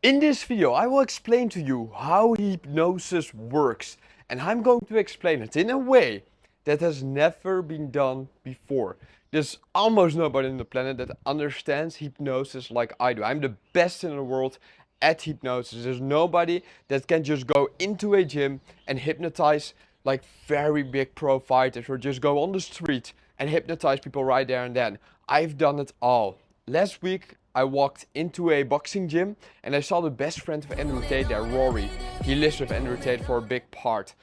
In this video, I will explain to you how hypnosis works, and I'm going to explain it in a way that has never been done before. There's almost nobody on the planet that understands hypnosis like I do. I'm the best in the world at hypnosis. There's nobody that can just go into a gym and hypnotize like very big pro fighters, or just go on the street and hypnotize people right there and then. I've done it all. Last week, I walked into a boxing gym and I saw the best friend of Andrew Tate there, Rory. He lives with Andrew Tate for a big part.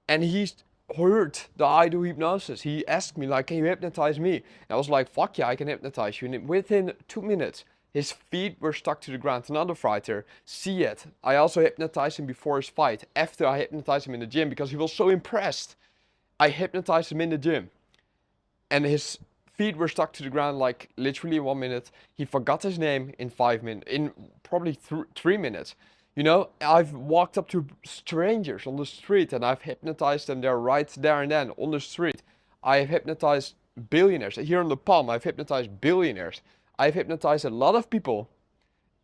And he heard that I do hypnosis. He asked me, like, can you hypnotize me? And I was like, fuck yeah, I can hypnotize you. And within 2 minutes, his feet were stuck to the ground. Another fighter, see it. I also hypnotized him before his fight. After I hypnotized him in the gym because he was so impressed, I hypnotized him in the gym. And his feet were stuck to the ground like literally in 1 minute. He forgot his name in 5 minutes, in probably 3 minutes. You know, I've walked up to strangers on the street and I've hypnotized them there right there and then on the street. I have hypnotized billionaires. Here on the palm, I've hypnotized billionaires. I've hypnotized a lot of people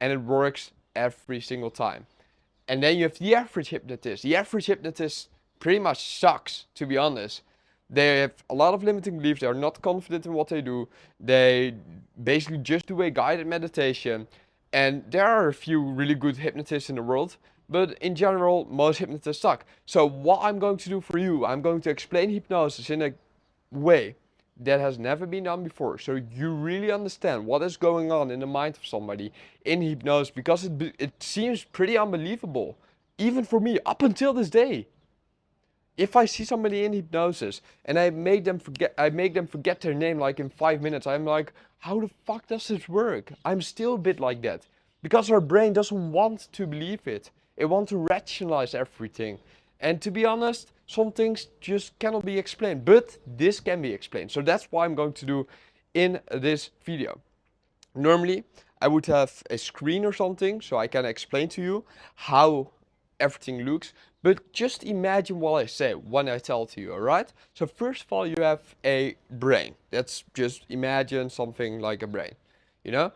and it works every single time. And then you have the average hypnotist. The average hypnotist pretty much sucks, to be honest. They have a lot of limiting beliefs. They are not confident in what they do. They basically just do a guided meditation. And there are a few really good hypnotists in the world, but in general, most hypnotists suck. So what I'm going to do for you, I'm going to explain hypnosis in a way that has never been done before. So you really understand what is going on in the mind of somebody in hypnosis, because it seems pretty unbelievable, even for me, up until this day. If I see somebody in hypnosis and I make them forget their name like in 5 minutes, I'm like, how the fuck does this work? I'm still a bit like that. Because our brain doesn't want to believe it. It wants to rationalize everything. And to be honest, some things just cannot be explained. But this can be explained. So that's what I'm going to do in this video. Normally, I would have a screen or something so I can explain to you how everything looks. But just imagine what I say when I tell it to you, alright? So first of all, you have a brain. That's just imagine something like a brain, you know?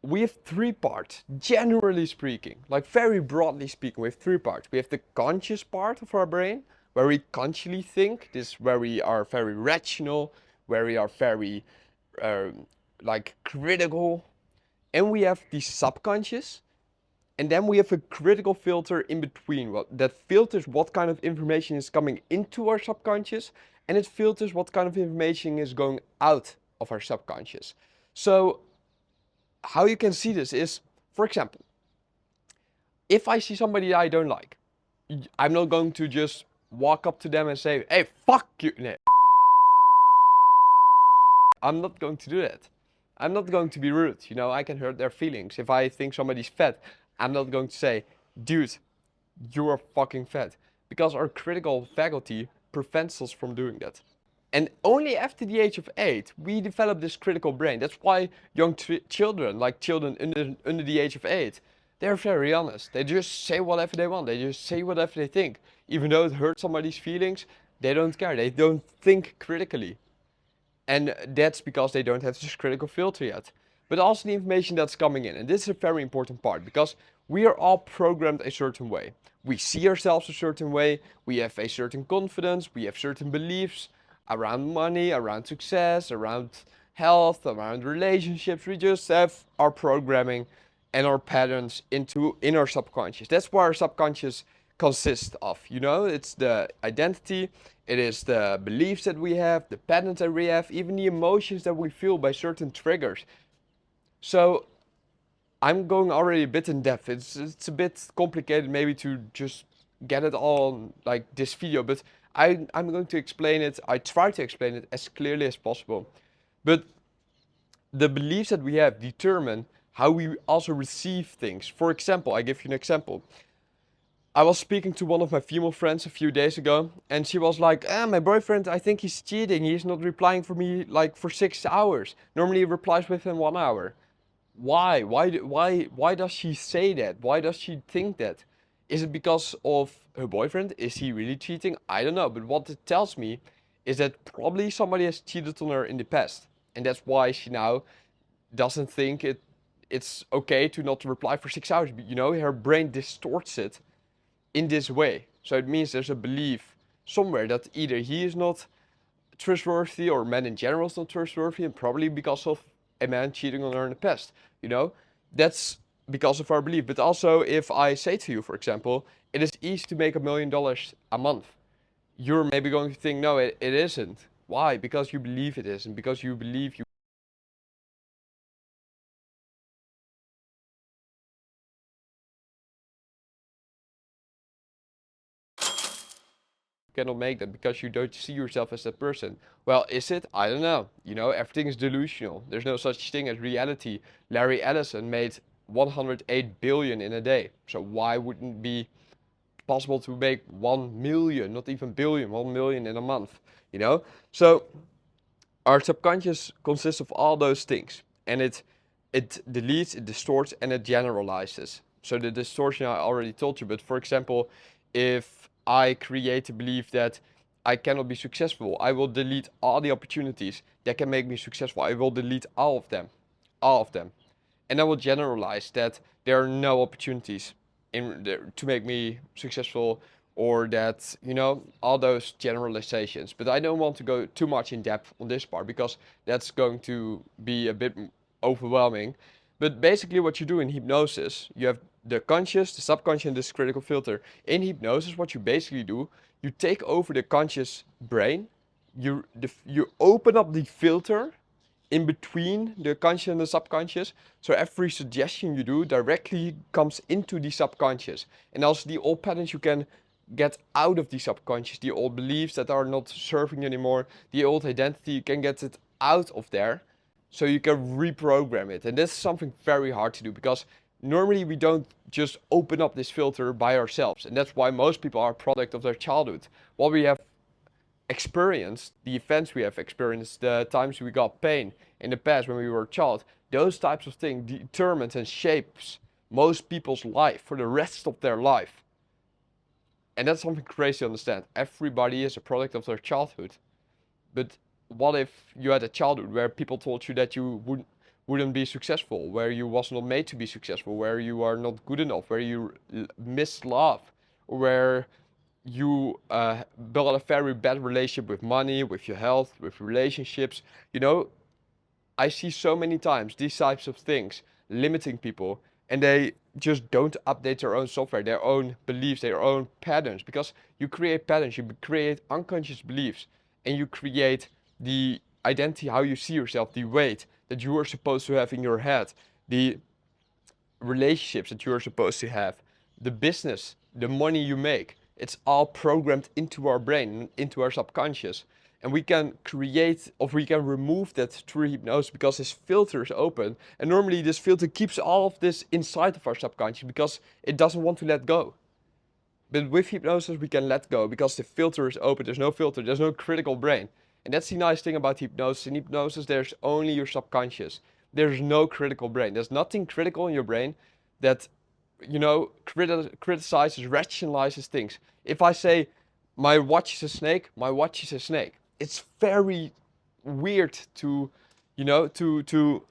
We have three parts, generally speaking, like very broadly speaking, we have three parts. We have the conscious part of our brain, where we consciously think. This is where we are very rational, where we are very like critical. And we have the subconscious, and then we have a critical filter in between. That filters what kind of information is coming into our subconscious, and it filters what kind of information is going out of our subconscious. So how you can see this is, for example, if I see somebody that I don't like, I'm not going to just walk up to them and say, hey, fuck you. No. I'm not going to do that. I'm not going to be rude. You know, I can hurt their feelings. If I think somebody's fat, I'm not going to say, dude, you're fucking fat. Because our critical faculty prevents us from doing that. And only after the age of 8, we develop this critical brain. That's why young children, like children under the age of 8, they're very honest. They just say whatever they want. They just say whatever they think. Even though it hurts somebody's feelings, they don't care. They don't think critically. And that's because they don't have this critical filter yet. But also the information that's coming in. And this is a very important part, because we are all programmed a certain way. We see ourselves a certain way. We have a certain confidence. We have certain beliefs around money, around success, around health, around relationships. We just have our programming and our patterns in our subconscious. That's what our subconscious consists of. You know, it's the identity, it is the beliefs that we have, the patterns that we have, even the emotions that we feel by certain triggers. So I'm going already a bit in depth. It's a bit complicated maybe to just get it all on like this video, but I'm going to explain it. I try to explain it as clearly as possible. But the beliefs that we have determine how we also receive things. For example, I give you an example. I was speaking to one of my female friends a few days ago, and she was like, my boyfriend, I think he's cheating. He's not replying for me like for 6 hours. Normally he replies within 1 hour. Why? Why does she say that? Why does she think that? Is it because of her boyfriend? Is he really cheating? I don't know. But what it tells me is that probably somebody has cheated on her in the past. And that's why she now doesn't think it's okay to not reply for 6 hours. You know, her brain distorts it in this way. So it means there's a belief somewhere that either he is not trustworthy or men in general is not trustworthy, and probably because of a man cheating on her in the past. You know, that's because of our belief. But also, if I say to you, for example, it is easy to make $1 million a month, you're maybe going to think, no, it isn't. Why? Because you believe it is, and because you believe you cannot make that because you don't see yourself as that person. Well, is it? I don't know. You know, everything is delusional. There's no such thing as reality. Larry Ellison made 108 billion in a day. So why wouldn't it be possible to make 1 million, not even billion, 1 million in a month? You know? So our subconscious consists of all those things, and it deletes, it distorts, and it generalizes. So the distortion I already told you, but for example, if I create a belief that I cannot be successful, I will delete all the opportunities that can make me successful. I will delete all of them, and I will generalize that there are no opportunities to make me successful, or that, you know, all those generalizations. But I don't want to go too much in depth on this part because that's going to be a bit overwhelming. But basically what you do in hypnosis, you have the conscious, the subconscious, and this critical filter. In hypnosis, what you basically do, you take over the conscious brain, you open up the filter in between the conscious and the subconscious. So every suggestion you do directly comes into the subconscious. And also the old patterns you can get out of the subconscious, the old beliefs that are not serving you anymore, the old identity, you can get it out of there so you can reprogram it. And this is something very hard to do because normally we don't just open up this filter by ourselves. And that's why most people are a product of their childhood. What we have experienced, the events we have experienced, the times we got pain in the past when we were a child, those types of things determines and shapes most people's life for the rest of their life. And that's something crazy to understand. Everybody is a product of their childhood. But what if you had a childhood where people told you that you wouldn't be successful, where you was not made to be successful, where you are not good enough, where you missed love, where you build a very bad relationship with money, with your health, with relationships. You know, I see so many times these types of things limiting people, and they just don't update their own software, their own beliefs, their own patterns. Because you create patterns, you create unconscious beliefs, and you create the identity, how you see yourself, the weight that you are supposed to have in your head, the relationships that you're supposed to have, the business, the money you make. It's all programmed into our brain, into our subconscious. And we can create, or we can remove that through hypnosis because this filter is open. And normally this filter keeps all of this inside of our subconscious because it doesn't want to let go. But with hypnosis we can let go because the filter is open. There's no filter, there's no critical brain. And that's the nice thing about hypnosis. In hypnosis there's only your subconscious. There's no critical brain. There's nothing critical in your brain that, you know, criticizes, rationalizes things. If I say my watch is a snake, my watch is a snake. It's very weird to, you know, to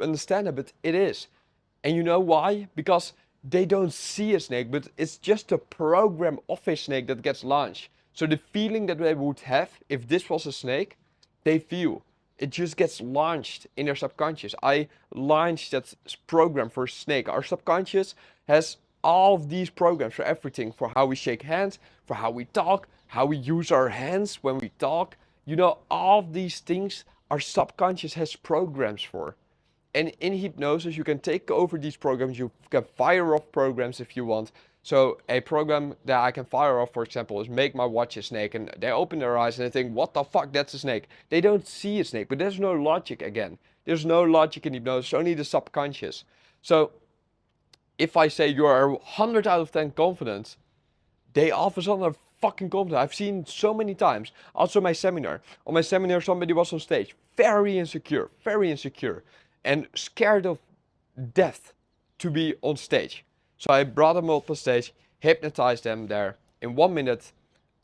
understand it, but it is. And you know why? Because they don't see a snake, but it's just a program of a snake that gets launched. So the feeling that they would have if this was a snake, they feel. It just gets launched in their subconscious. I launched that program for a snake. Our subconscious has all of these programs for everything, for how we shake hands, for how we talk, how we use our hands when we talk. You know, all of these things our subconscious has programs for. And in hypnosis, you can take over these programs. You can fire off programs if you want. So a program that I can fire off, for example, is make my watch a snake. And they open their eyes and they think, what the fuck, that's a snake. They don't see a snake, but there's no logic again. There's no logic in hypnosis, only the subconscious. So if I say you are 100 out of 10 confident, they all of a sudden are fucking confident. I've seen so many times. Also my seminar. On my seminar, somebody was on stage, very insecure, and scared of death to be on stage. So I brought them up on stage, hypnotized them there. In 1 minute,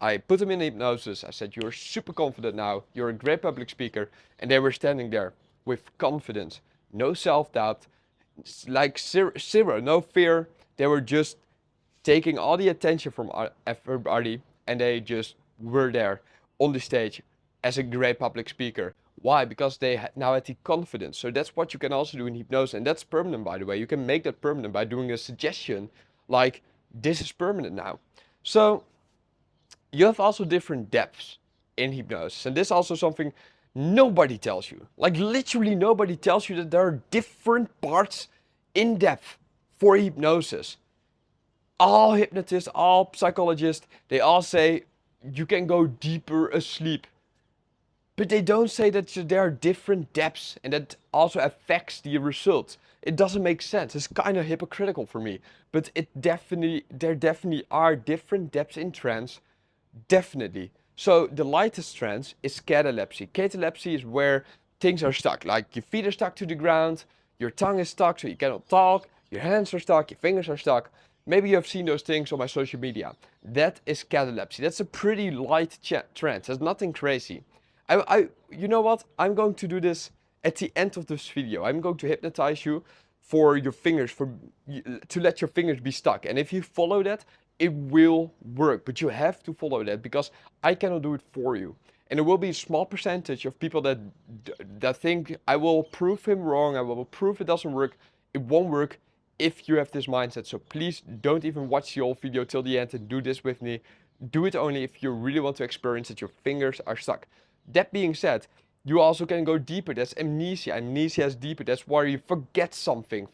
I put them in hypnosis. I said, you're super confident now. You're a great public speaker. And they were standing there with confidence, no self-doubt, like zero, no fear. They were just taking all the attention from everybody, and they just were there on the stage as a great public speaker. Why? Because they now had the confidence. So that's what you can also do in hypnosis, and that's permanent, by the way. You can make that permanent by doing a suggestion like, this is permanent now. So you have also different depths in hypnosis, and this is also something nobody tells you. Like, literally nobody tells you that there are different parts in depth for hypnosis. All hypnotists, all psychologists, they all say you can go deeper asleep. But they don't say that there are different depths and that also affects the results. It doesn't make sense. It's kind of hypocritical for me. But there definitely are different depths in trance. Definitely. So the lightest trance is catalepsy. Catalepsy is where things are stuck. Like your feet are stuck to the ground, your tongue is stuck so you cannot talk, your hands are stuck, your fingers are stuck. Maybe you have seen those things on my social media. That is catalepsy. That's a pretty light trance. There's nothing crazy. You know what? I'm going to do this at the end of this video. I'm going to hypnotize you for your fingers, to let your fingers be stuck. And if you follow that, it will work. But you have to follow that because I cannot do it for you. And there will be a small percentage of people that think I will prove him wrong. I will prove it doesn't work. It won't work if you have this mindset. So please don't even watch the whole video till the end and do this with me. Do it only if you really want to experience that your fingers are stuck. That being said, you also can go deeper. That's amnesia. Amnesia is deeper. That's where you forget something,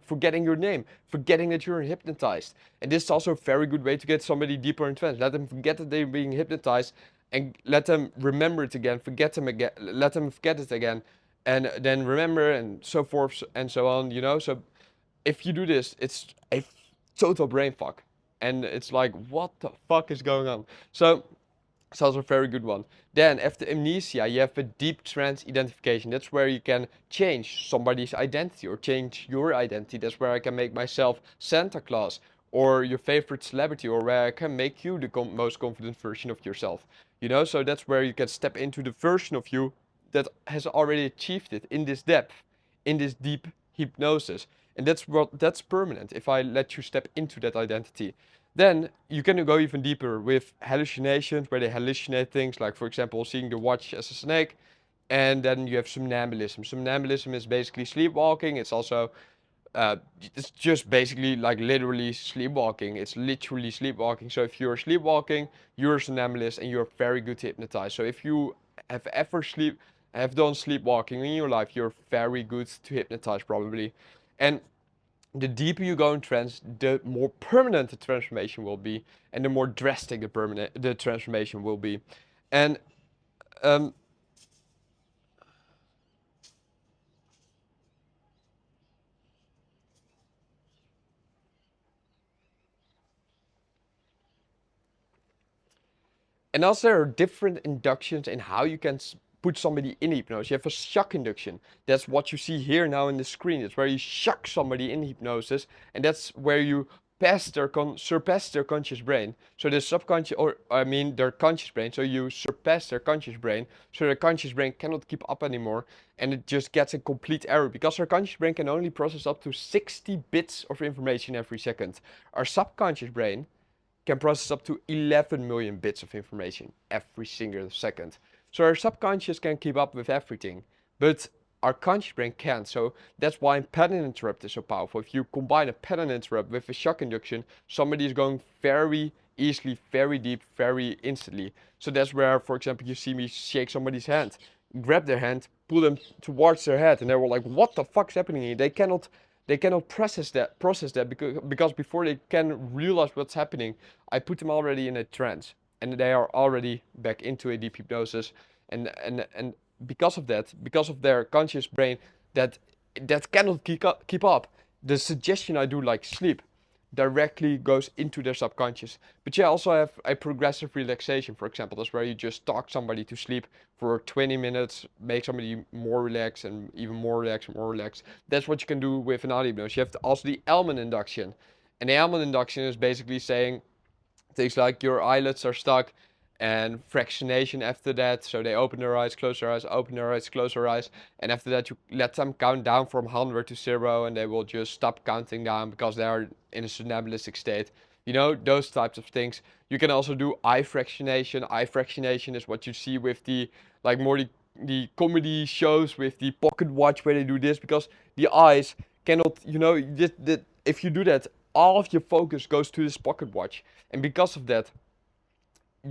forgetting your name, forgetting that you're hypnotized. And this is also a very good way to get somebody deeper in trance. Let them forget that they're being hypnotized and let them remember it again, forget them again, let them forget it again, and then remember and so forth and so on, you know? So if you do this, it's a total brain fuck. And it's like, what the fuck is going on? So it's also a very good one. Then after amnesia, you have a deep trance identification. That's where you can change somebody's identity or change your identity. That's where I can make myself Santa Claus or your favorite celebrity, or where I can make you the most confident version of yourself. You know, so that's where you can step into the version of you that has already achieved it in this depth, in this deep hypnosis. And that's permanent if I let you step into that identity. Then you can go even deeper with hallucinations, where they hallucinate things, like for example seeing the watch as a snake. And then you have somnambulism. Somnambulism is basically sleepwalking. It's also uh, it's just basically like literally sleepwalking. It's literally sleepwalking. So if you're sleepwalking, you're a somnambulist and you're very good to hypnotize. So if you have ever have done sleepwalking in your life, you're very good to hypnotize probably. And the deeper you go in trance, the more permanent the transformation will be, and the more drastic the transformation will be. And um, And also there are different inductions in how you can put somebody in hypnosis. You have a shock induction. That's what you see here now in the screen. It's where you shock somebody in hypnosis, and that's where you surpass their conscious brain. So the subconscious, or I mean their conscious brain. So you surpass their conscious brain, so their conscious brain cannot keep up anymore, and it just gets a complete error because our conscious brain can only process up to 60 bits of information every second. Our subconscious brain can process up to 11 million bits of information every single second. So our subconscious can keep up with everything, but our conscious brain can't. So that's why pattern interrupt is so powerful. If you combine a pattern interrupt with a shock induction, somebody is going very easily, very deep, very instantly. So that's where, for example, you see me shake somebody's hand, grab their hand, pull them towards their head, and they were like, "What the fuck's happening here?" They cannot process that because before they can realize what's happening, I put them already in a trance, and they are already back into a deep hypnosis. And because of that, because of their conscious brain that cannot keep up, the suggestion I do, like sleep, directly goes into their subconscious. But you also have a progressive relaxation, for example. That's where you just talk somebody to sleep for 20 minutes, make somebody more relaxed and even more relaxed and more relaxed. That's what you can do with an audio hypnosis. You have also the Elman induction. And the Elman induction is basically saying things like your eyelids are stuck and fractionation after that. So they open their eyes, close their eyes, open their eyes, close their eyes. And after that, you let them count down from 100 to 0, and they will just stop counting down because they are in a somnambulistic state. You know, those types of things. You can also do eye fractionation. Eye fractionation is what you see with the, like more the comedy shows with the pocket watch where they do this, because the eyes cannot, you know, if you do that, all of your focus goes to this pocket watch. And because of that,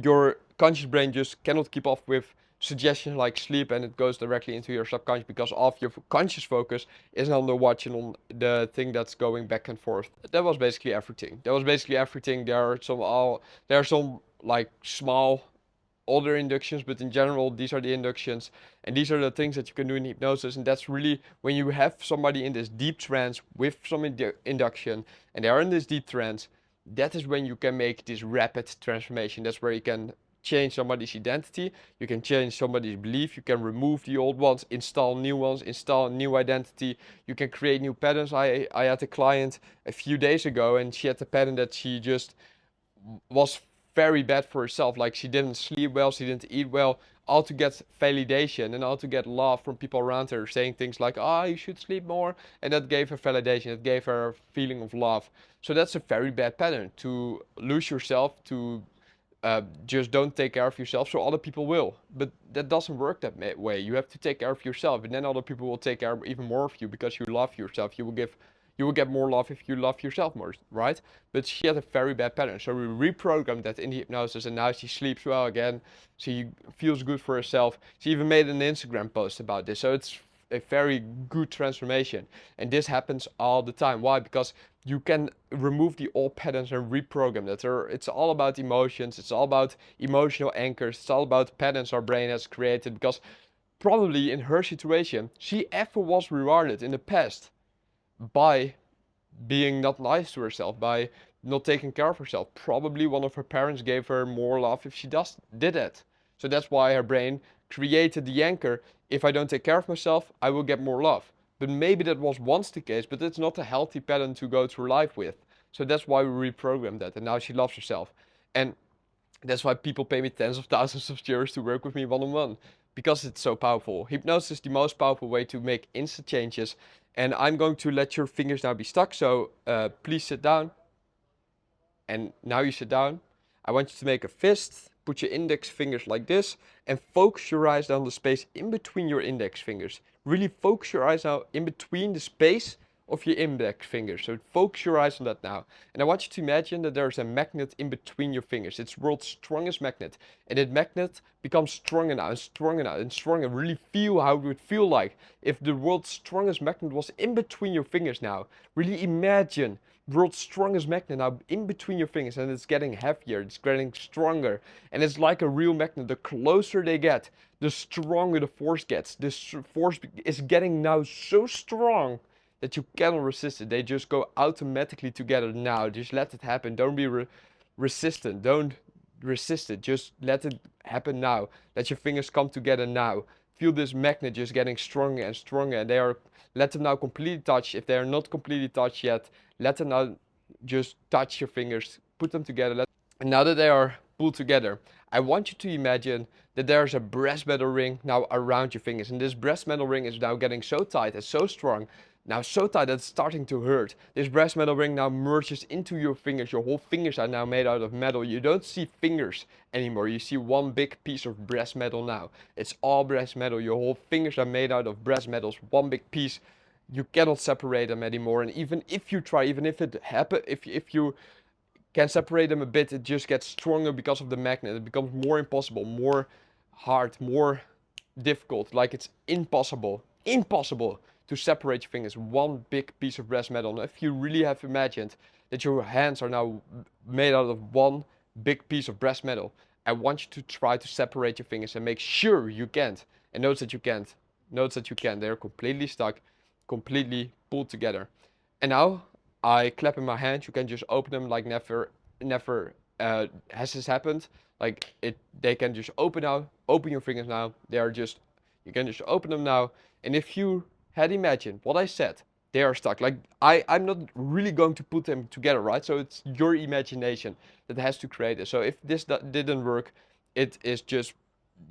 your conscious brain just cannot keep up with suggestions like sleep, and it goes directly into your subconscious because all of your conscious focus is on the watch and on the thing that's going back and forth. That was basically everything. There are some like small other inductions, but in general, these are the inductions, and these are the things that you can do in hypnosis. And that's really when you have somebody in this deep trance with some induction, and they are in this deep trance, that is when you can make this rapid transformation. That's where you can change somebody's identity, you can change somebody's belief, you can remove the old ones, install new ones, install a new identity, you can create new patterns. I had a client a few days ago, and she had a pattern that she just was very bad for herself. Like she didn't sleep well, she didn't eat well, all to get validation and all to get love from people around her, saying things like, "Ah, oh, you should sleep more," and that gave her validation. It gave her a feeling of love. So that's a very bad pattern, to lose yourself, to just don't take care of yourself, so other people will. But that doesn't work that way. You have to take care of yourself, and then other people will take care of even more of you because you love yourself. You will get more love if you love yourself more, right? But she had a very bad pattern, so we reprogrammed that in the hypnosis, and now she sleeps well again. She feels good for herself. She even made an Instagram post about this, so it's a very good transformation. And this happens all the time. Why? Because you can remove the old patterns and reprogram that. It's all about emotions, it's all about emotional anchors, it's all about patterns our brain has created. Because probably in her situation, she ever was rewarded in the past by being not nice to herself, by not taking care of herself. Probably one of her parents gave her more love if she did that. So that's why her brain created the anchor: if I don't take care of myself, I will get more love. But maybe that was once the case, but it's not a healthy pattern to go through life with. So that's why we reprogrammed that, and now she loves herself. And that's why people pay me tens of thousands of euros to work with me one on one, because it's so powerful. Hypnosis is the most powerful way to make instant changes. And I'm going to let your fingers now be stuck. So please sit down. And now you sit down. I want you to make a fist. Put your index fingers like this and focus your eyes down the space in between your index fingers. Really focus your eyes now in between the space of your index fingers. So focus your eyes on that now. And I want you to imagine that there's a magnet in between your fingers. It's the world's strongest magnet. And that magnet becomes stronger now and stronger now and stronger. Really feel how it would feel like if the world's strongest magnet was in between your fingers now. Really imagine world's strongest magnet now in between your fingers, and it's getting heavier, it's getting stronger, and it's like a real magnet. The closer they get, the stronger the force gets. This force is getting now so strong that you cannot resist it. They just go automatically together now. Just let it happen. Don't be resistant. Don't resist it. Just let it happen now. Let your fingers come together now. Feel this magnet just getting stronger and stronger, and let them now completely touch. If they are not completely touched yet, let them now just touch your fingers, put them together. And now that they are pulled together, I want you to imagine that there's a brass metal ring now around your fingers. And this brass metal ring is now getting so tight and so strong, now so tight that it's starting to hurt. This brass metal ring now merges into your fingers. Your whole fingers are now made out of metal. You don't see fingers anymore. You see one big piece of brass metal now. It's all brass metal. Your whole fingers are made out of brass metals. One big piece. You cannot separate them anymore. And even if you try, even if it happen, if you can separate them a bit, it just gets stronger because of the magnet. It becomes more impossible, more hard, more difficult. Like it's impossible to separate your fingers. One big piece of brass metal. Now, if you really have imagined that your hands are now made out of one big piece of brass metal, I want you to try to separate your fingers and make sure you can't. And notice that you can't. Notice that you can. They're completely stuck, completely pulled together. And now I clap in my hand. You can just open them like never has this happened. Like they can just open now. Open your fingers now. You can just open them now. And if you had imagined what I said, they are stuck. Like I'm not really going to put them together, right? So it's your imagination that has to create it. So if this didn't work, it is just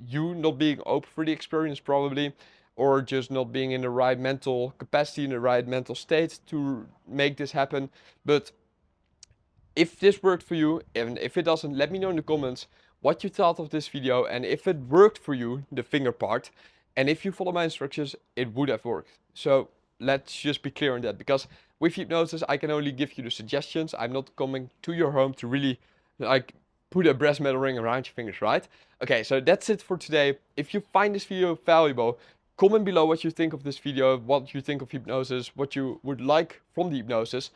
you not being open for the experience probably, or just not being in the right mental capacity, in the right mental state to make this happen. But if this worked for you, and if it doesn't, let me know in the comments what you thought of this video, and if it worked for you, the finger part, and if you follow my instructions, it would have worked. So let's just be clear on that, because with hypnosis, I can only give you the suggestions. I'm not coming to your home to really like put a brass metal ring around your fingers, right? Okay, so that's it for today. If you find this video valuable, comment below what you think of this video, what you think of hypnosis, what you would like from the hypnosis.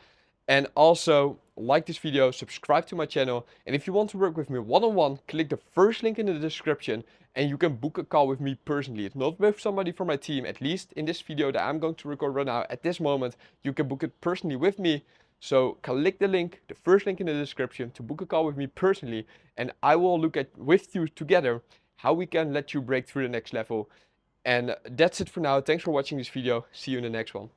And also, like this video, subscribe to my channel, and if you want to work with me one-on-one, click the first link in the description and you can book a call with me personally. It's not with somebody from my team, at least in this video that I'm going to record right now at this moment. You can book it personally with me. So click the link, the first link in the description, to book a call with me personally, and I will look at with you together how we can let you break through the next level. And that's it for now. Thanks for watching this video. See you in the next one.